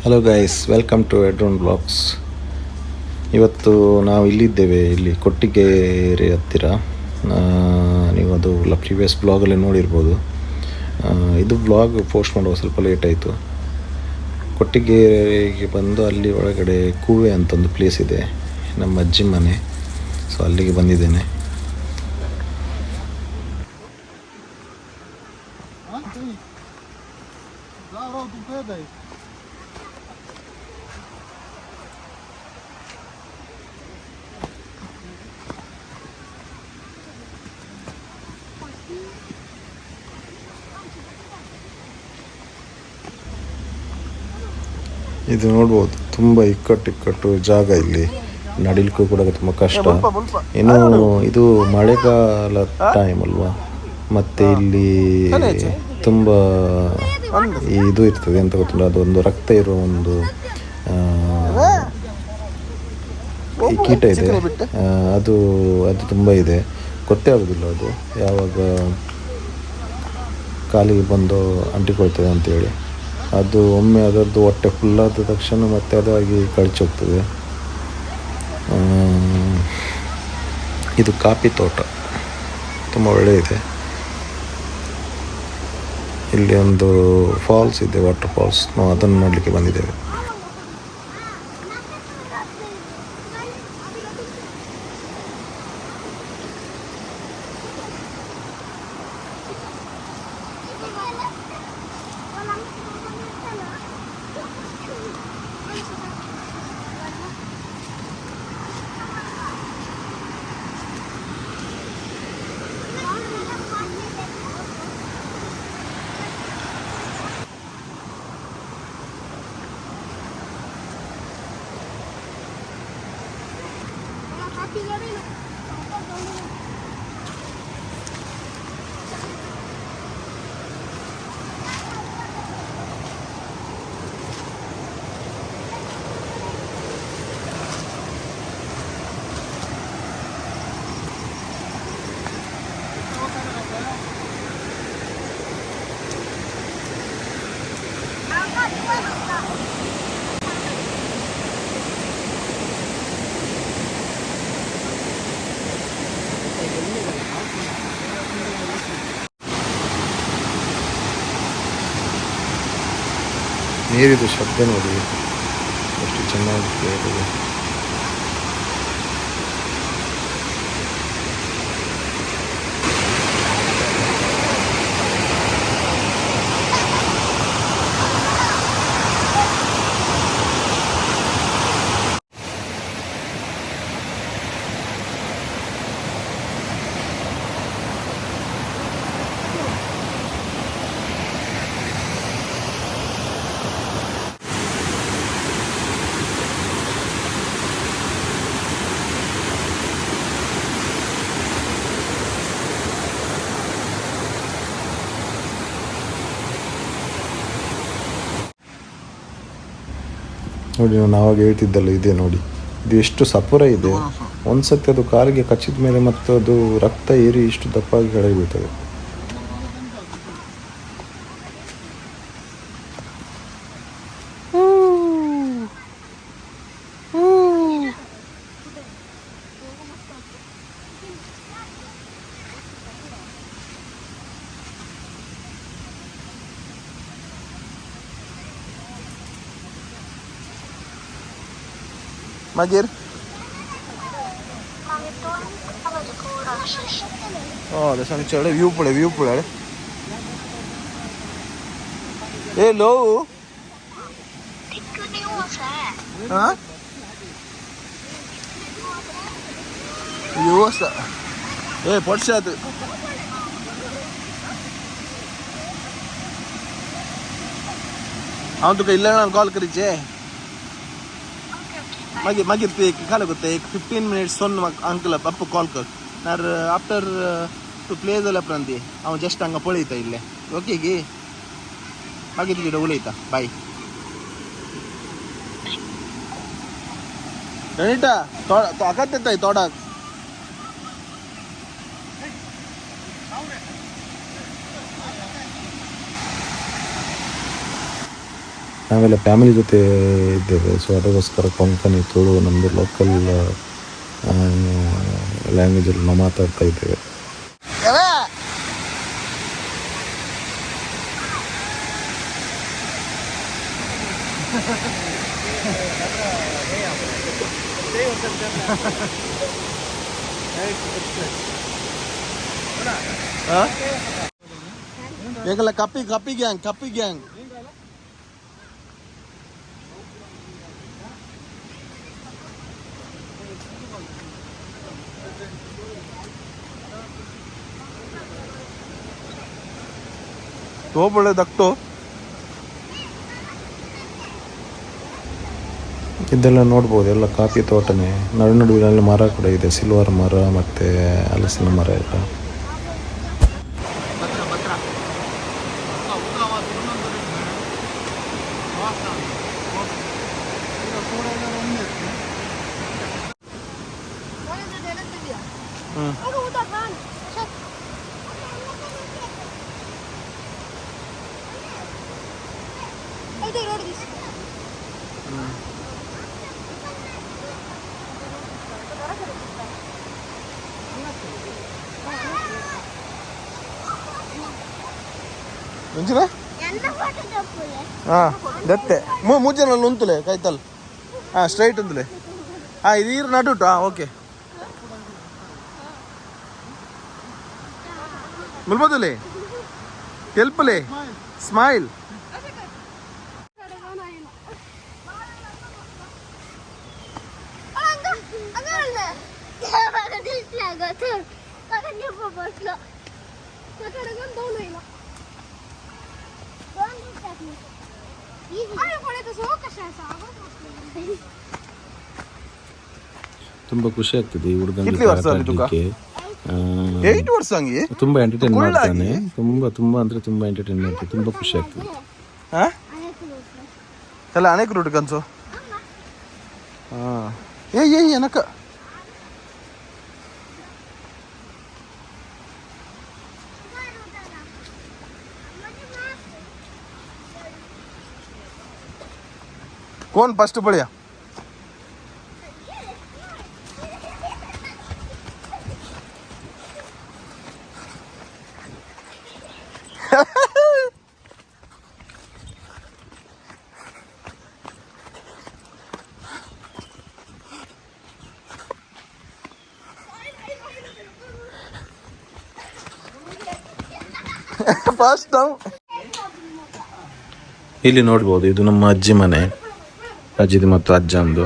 Hello guys, welcome to ಎಡ್ರೋನ್ vlogs. ಇವತ್ತು ನಾವು ಇಲ್ಲಿದ್ದೇವೆ, ಇಲ್ಲಿ ಕೊಟ್ಟಿಗೆರೆ ಹತ್ತಿರ. ನೀವು ಅದು ಪ್ರೀವಿಯಸ್ ಬ್ಲಾಗಲ್ಲಿ ನೋಡಿರ್ಬೋದು. ಇದು ಬ್ಲಾಗ್ ಪೋಸ್ಟ್ ಮಾಡುವಾಗ ಸ್ವಲ್ಪ ಲೇಟ್ ಆಯಿತು. ಕೊಟ್ಟಿಗೆರೆಗೆ ಬಂದು ಅಲ್ಲಿ ಒಳಗಡೆ ಕೂವೆ ಅಂತ ಒಂದು ಪ್ಲೇಸ್ ಇದೆ, ನಮ್ಮ ಅಜ್ಜಿ ಮನೆ. ಸೊ ಅಲ್ಲಿಗೆ ಬಂದಿದ್ದೇನೆ. ಇದು ನೋಡ್ಬೋದು, ತುಂಬ ಇಕ್ಕಟ್ಟು ಜಾಗ. ಇಲ್ಲಿ ನಡಿಲಿಕ್ಕೂ ಕೂಡ ತುಂಬ ಕಷ್ಟ. ಇನ್ನು ಇದು ಮಳೆಗಾಲ ಟೈಮ್ ಅಲ್ವಾ, ಮತ್ತು ಇಲ್ಲಿ ತುಂಬ ಇದು ಇರ್ತದೆ, ಅಂತ ಗೊತ್ತಿಲ್ಲ, ಅದೊಂದು ರಕ್ತ ಇರುವ ಒಂದು ಈ ಕೀಟ ಇದೆ. ಅದು ತುಂಬ ಇದೆ, ಗೊತ್ತೇ ಆಗೋದಿಲ್ಲ ಅದು ಯಾವಾಗ ಕಾಲಿಗೆ ಬಂದು ಅಂಟಿಕೊಳ್ತದೆ ಅಂತೇಳಿ. ಅದು ಒಮ್ಮೆ ಅದರದ್ದು ಹೊಟ್ಟೆ ಫುಲ್ಲಾದ ತಕ್ಷಣ ಮತ್ತೆ ಅದಾಗಿ ಕಳಚಿ ಹೋಗ್ತದೆ. ಇದು ಕಾಫಿ ತೋಟ, ತುಂಬ ಒಳ್ಳೆಯದಿದೆ. ಇಲ್ಲಿ ಒಂದು ಫಾಲ್ಸ್ ಇದೆ, ವಾಟರ್ ಫಾಲ್ಸ್. ನಾವು ಅದನ್ನು ನೋಡಲಿಕ್ಕೆ ಬಂದಿದ್ದೇವೆ. ನೀರಿದು ಶಬ್ದ ನೋಡಿ ಎಷ್ಟು ಚೆನ್ನಾಗಿ ಕೇಳಿದೆ. ನೋಡಿ, ನಾನು ಆವಾಗ ಹೇಳ್ತಿದ್ದಲ್ಲ, ಇದೆ ನೋಡಿ, ಇದು ಎಷ್ಟು ಸಪುರ ಇದೆ. ಒಂದ್ಸತಿ ಅದು ಕಾಲಿಗೆ ಕಚ್ಚಿದ ಮೇಲೆ ಮತ್ತು ಅದು ರಕ್ತ ಏರಿ ಇಷ್ಟು ದಪ್ಪಾಗಿ ಕೆಳಗೆ ಬೀಳ್ತದೆ. Magir? Oh, ada sana cewek view pula. Hello. Hah? Viewers. What's that? ಅವನು ತುಕ ಇಲ್ಲ, ನಾನು ಕಾಲ್ ಕರೀಚೆ. मागीर तू एक काय लागतं, एक 15 minutes सोन अंकल पप्पा कॉल कर नार आफ्टर तू प्ले झाला पर्यंत हांव जस्ट हांगा पळयता इल्लें. ओके गे, मागीर तुजे उलयता. बाय. रणिता ताकद येताय तोडाक. ನಾವೆಲ್ಲ ಫ್ಯಾಮಿಲಿ ಜೊತೆ ಇದ್ದೇವೆ. ಸೊ ಅದಕ್ಕೋಸ್ಕರ ಕೊಂಕಣಿ ತುಳು ನಮ್ಮದು ಲೋಕಲ್ ಲ್ಯಾಂಗ್ವೇಜಲ್ಲಿ ನಾವು ಮಾತಾಡ್ತಾ ಇದ್ದೇವೆ. ಏಕಲ್ಲ ಕಪ್ಪಿ ಗ್ಯಾಂಗ್ ಒಳ್ಳೆದಕ್ಟು ಇದೆಲ್ಲ ನೋಡ್ಬೋದು, ಎಲ್ಲ ಕಾಫಿ ತೋಟನೇ. ನಡುವಿನಲ್ಲಿ ಮರ ಕೂಡ ಇದೆ, ಸಿಲ್ವರ್ ಮರ ಮತ್ತು ಹಲಸಿನ ಮರ ಎಲ್ಲ. ದತ್ತೆ ಮುಜ್ಜನಲ್ಲಿ ಉಂತುಲೆ ಕೈತಲ್ ಸ್ಟ್ರೈಟ್ ಉಂತುಲೆ ಇದು ಈರು ನಡುಟು ಓಕೆ ಮುಲ್ಬೋದುಲೆ ಹೆಲ್ಪ್ಲೆ ಸ್ಮೈಲ್ ತುಂಬ ಖುಷಿ ಆಗ್ತದೆ ಈ ಹುಡುಗನಿಗೆ. ತುಂಬ ಎಂಟರ್ಟೈನ್ ಮಾಡ್ತಾನೆ, ತುಂಬ ಅಂದರೆ ತುಂಬ ಎಂಟರ್ಟೈನ್ ಮಾಡ್ತಾನೆ, ತುಂಬ ಖುಷಿ ಆಗ್ತದೆ. ಎಲ್ಲ ಅನೇಕ ರೂಟ್ ಕನ್ಸು ಏನಕ್ಕ कौन फर्स्ट बढ़िया ಫಸ್ಟ್ ಇಲ್ಲಿ ನೋಡ್ಬೋದು, ಇದು ನಮ್ಮ ಅಜ್ಜಿ ಮನೆ, ಅಜ್ಜಿದು ಮತ್ತು ಅಜ್ಜಂದು.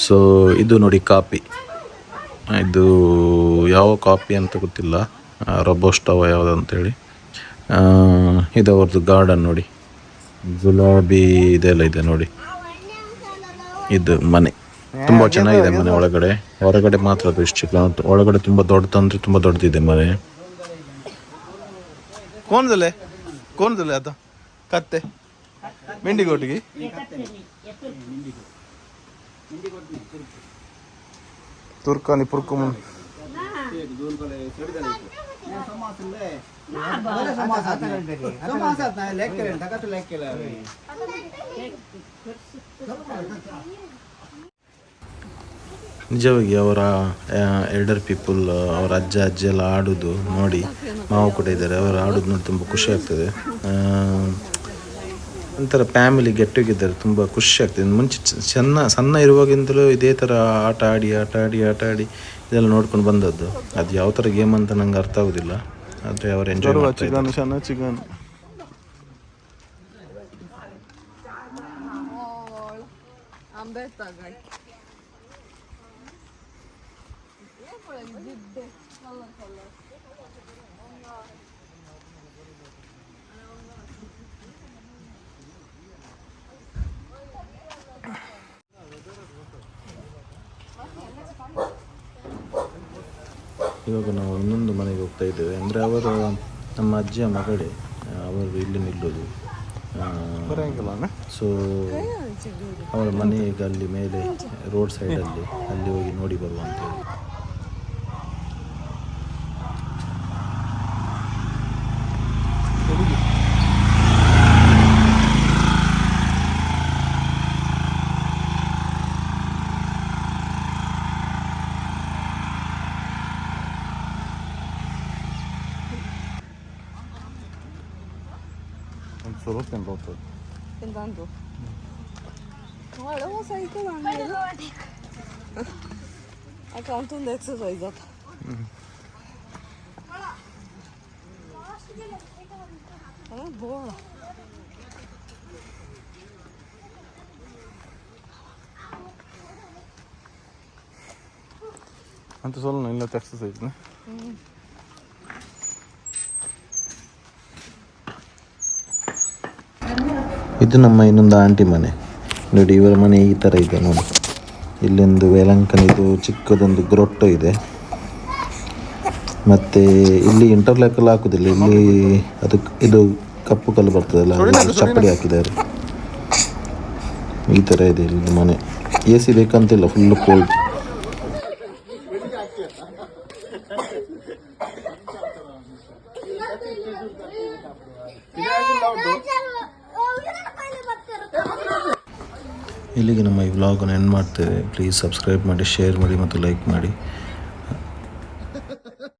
ಸೊ ಇದು ನೋಡಿ ಕಾಪಿ, ಇದು ಯಾವ ಕಾಪಿ ಅಂತ ಗೊತ್ತಿಲ್ಲ, ರೊಬೋಸ್ಟವ ಯಾವುದು ಅಂತೇಳಿ. ಇದು ಅವ್ರದ್ದು ಗಾರ್ಡನ್ ನೋಡಿ, ಗುಲಾಬಿ ಇದೆಲ್ಲ ಇದೆ ನೋಡಿ. ಇದು ಮನೆ ತುಂಬ ಚೆನ್ನಾಗಿದೆ, ಮನೆ ಒಳಗಡೆ. ಹೊರಗಡೆ ಮಾತ್ರ ಅದು ಇಷ್ಟು ಚಿಕ್ಕ, ಒಳಗಡೆ ತುಂಬ ದೊಡ್ಡದಂದ್ರೆ ತುಂಬ ದೊಡ್ಡದಿದೆ ಮನೆ. ಕೋನ್ದಲೆ ಆತ ಕತ್ತೆ ಮಿಂಡಿಗೋಟಿಗೆ ತುರ್ಕಾನಿ ಪುರ್ಕುಮನ್ ನಿಜವಾಗಿ ಅವರ ಎಲ್ಡರ್ ಪೀಪಲ್, ಅವರ ಅಜ್ಜಿ ಎಲ್ಲ ಆಡೋದು ನೋಡಿ, ಮಾವು ಕೂಡ ಇದ್ದಾರೆ, ಅವರು ಆಡೋದು ನೋಡಿ ತುಂಬ ಖುಷಿ ಆಗ್ತದೆ. ಒಂಥರ ಫ್ಯಾಮಿಲಿ ಗೆಟ್ ಟುಗೆದರ್, ತುಂಬ ಖುಷಿ ಆಗ್ತದೆ. ಮುಂಚೆ ಸಣ್ಣ ಇರುವಾಗಿಂದಲೂ ಇದೇ ಥರ ಆಟ ಆಡಿ ಇದೆಲ್ಲ ನೋಡ್ಕೊಂಡು ಬಂದದ್ದು. ಅದು ಯಾವ ಥರ ಗೇಮ್ ಅಂತ ನಂಗೆ ಅರ್ಥ ಆಗೋದಿಲ್ಲ, ಆದರೆ ಅವರು ಎಂಜಾಯ್ ಮಾಡ್ತಾರೆ. ಇವಾಗ ನಾವು ಇನ್ನೊಂದು ಮನೆಗೆ ಹೋಗ್ತಾ ಇದ್ದೇವೆ. ಅಂದರೆ ಅವರು ನಮ್ಮ ಅಜ್ಜಿಯ ಮಗಳೇ, ಅವರು ಇಲ್ಲಿ ನಿಲ್ಲೋದು. ಸೊ ಅವರ ಮನೆ ಈಗ ಅಲ್ಲಿ ಮೇಲೆ ರೋಡ್ ಸೈಡಲ್ಲಿ, ಅಲ್ಲಿ ಹೋಗಿ ನೋಡಿ ಬರುವ ಅಂತೇಳಿ. ಸ್ವಲ್ಪ ಏನು ಹೋಗ್ತದೆ ಎಂತ ಅಂತು ಹಳವ ಸೈಕಲ್ ಅಕ್ಕ ಅಂತೊಂದು ಎಕ್ಸಸೈಸ್ ಅತ್ತ ಬೋಳ ಅಂತ ಸೊಲ್ಲ ಇಲ್ಲ ಎಕ್ಸಸೈಸ್ನ ಇದು ನಮ್ಮ ಇನ್ನೊಂದು ಆಂಟಿ ಮನೆ ನೋಡಿ, ಇವರ ಮನೆ ಈ ಥರ ಇದೆ ನೋಡಿ. ಇಲ್ಲೊಂದು ವೇಲಂಕನಿದು ಚಿಕ್ಕದೊಂದು ಗ್ರೊಟ್ಟೋ ಇದೆ. ಮತ್ತು ಇಲ್ಲಿ ಇಂಟರ್ಲಾಕ್ ಎಲ್ಲ ಹಾಕೋದಿಲ್ಲ, ಇಲ್ಲಿ ಅದಕ್ಕೆ ಇದು ಕಪ್ಪು ಕಲ್ಲು ಬರ್ತದಲ್ಲ ಅದು ಚಪ್ಪಡಿ ಹಾಕಿದ್ದಾರೆ. ಈ ಥರ ಇದೆ ಇಲ್ಲಿ ಮನೆ. AC ಬೇಕಂತಿಲ್ಲ, ಫುಲ್ಲು ಕೋಲ್ಡ್. ಇಲ್ಲಿಗೆ ನಮ್ಮ ಈ ವ್ಲಾಗನ್ನು ಎಂಡ್ ಮಾಡ್ತೇವೆ. ಪ್ಲೀಸ್ ಸಬ್ಸ್ಕ್ರೈಬ್ ಮಾಡಿ, ಶೇರ್ ಮಾಡಿ ಮತ್ತು ಲೈಕ್ ಮಾಡಿ.